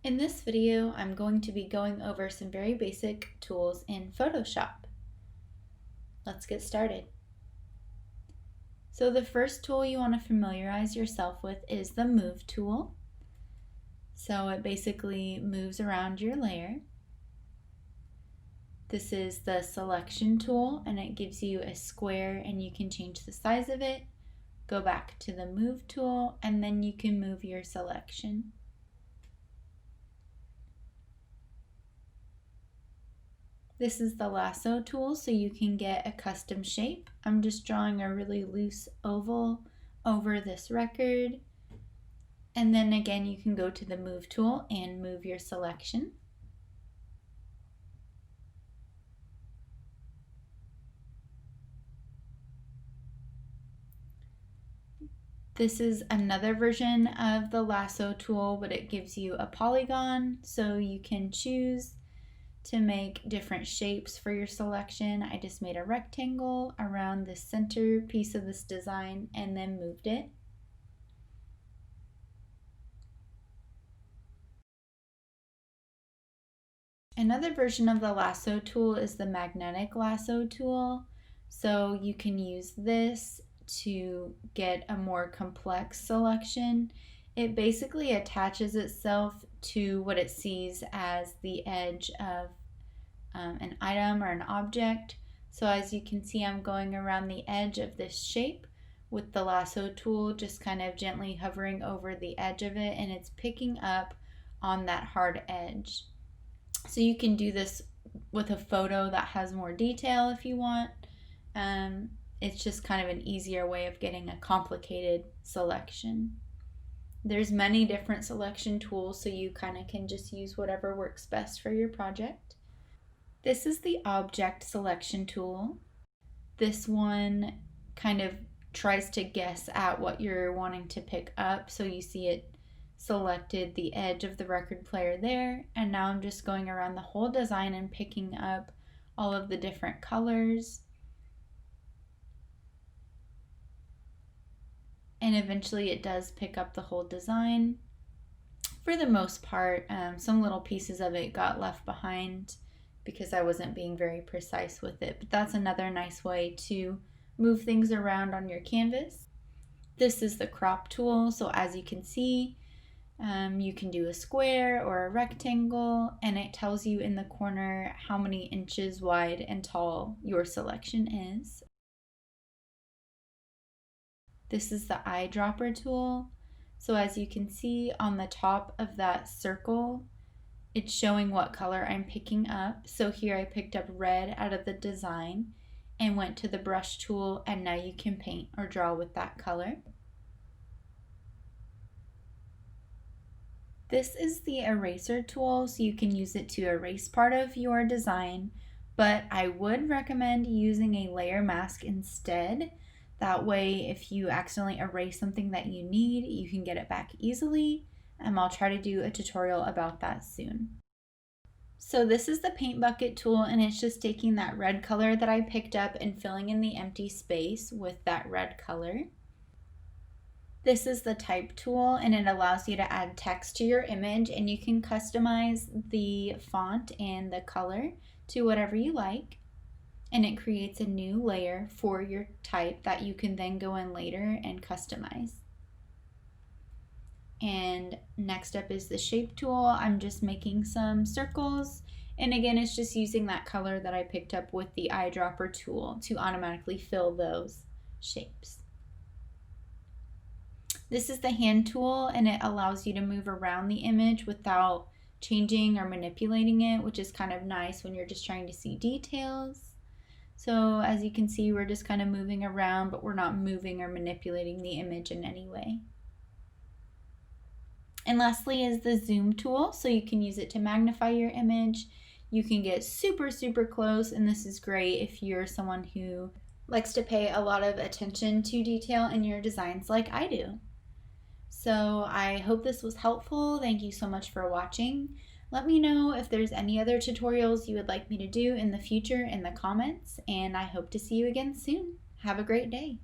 In this video, I'm going to be going over some very basic tools in Photoshop. Let's get started. So the first tool you want to familiarize yourself with is the Move tool. So it basically moves around your layer. This is the Selection tool, and it gives you a square and you can change the size of it. Go back to the Move tool and then you can move your selection. This is the lasso tool, so you can get a custom shape. I'm just drawing a really loose oval over this record. And then again, you can go to the Move tool and move your selection. This is another version of the lasso tool, but it gives you a polygon, so you can choose to make different shapes for your selection. I just made a rectangle around the center piece of this design and then moved it. Another version of the lasso tool is the magnetic lasso tool. So you can use this to get a more complex selection. It basically attaches itself to what it sees as the edge of an item or an object. So as you can see, I'm going around the edge of this shape with the lasso tool, just kind of gently hovering over the edge of it, and it's picking up on that hard edge. So you can do this with a photo that has more detail if you want. It's just kind of an easier way of getting a complicated selection. There's many different selection tools, so you kind of can just use whatever works best for your project. This is the object selection tool. This one kind of tries to guess at what you're wanting to pick up. So you see it selected the edge of the record player there, and now I'm just going around the whole design and picking up all of the different colors. And eventually it does pick up the whole design. For the most part, some little pieces of it got left behind because I wasn't being very precise with it, but that's another nice way to move things around on your canvas. This is the crop tool, so as you can see, you can do a square or a rectangle, and it tells you in the corner how many inches wide and tall your selection is. This is the eyedropper tool. So as you can see on the top of that circle, it's showing what color I'm picking up. So here I picked up red out of the design and went to the brush tool, and now you can paint or draw with that color. This is the eraser tool, so you can use it to erase part of your design, but I would recommend using a layer mask instead. That way, if you accidentally erase something that you need, you can get it back easily, and I'll try to do a tutorial about that soon. So this is the paint bucket tool, and it's just taking that red color that I picked up and filling in the empty space with that red color. This is the type tool, and it allows you to add text to your image, and you can customize the font and the color to whatever you like. And it creates a new layer for your type that you can then go in later and customize. And next up is the shape tool. I'm just making some circles, and again it's just using that color that I picked up with the eyedropper tool to automatically fill those shapes. This is the hand tool, and it allows you to move around the image without changing or manipulating it, which is kind of nice when you're just trying to see details. So as you can see, we're just kind of moving around, but we're not moving or manipulating the image in any way. And lastly is the zoom tool, so you can use it to magnify your image. You can get super, super close, and this is great if you're someone who likes to pay a lot of attention to detail in your designs like I do. So I hope this was helpful. Thank you so much for watching. Let me know if there's any other tutorials you would like me to do in the future in the comments, and I hope to see you again soon. Have a great day.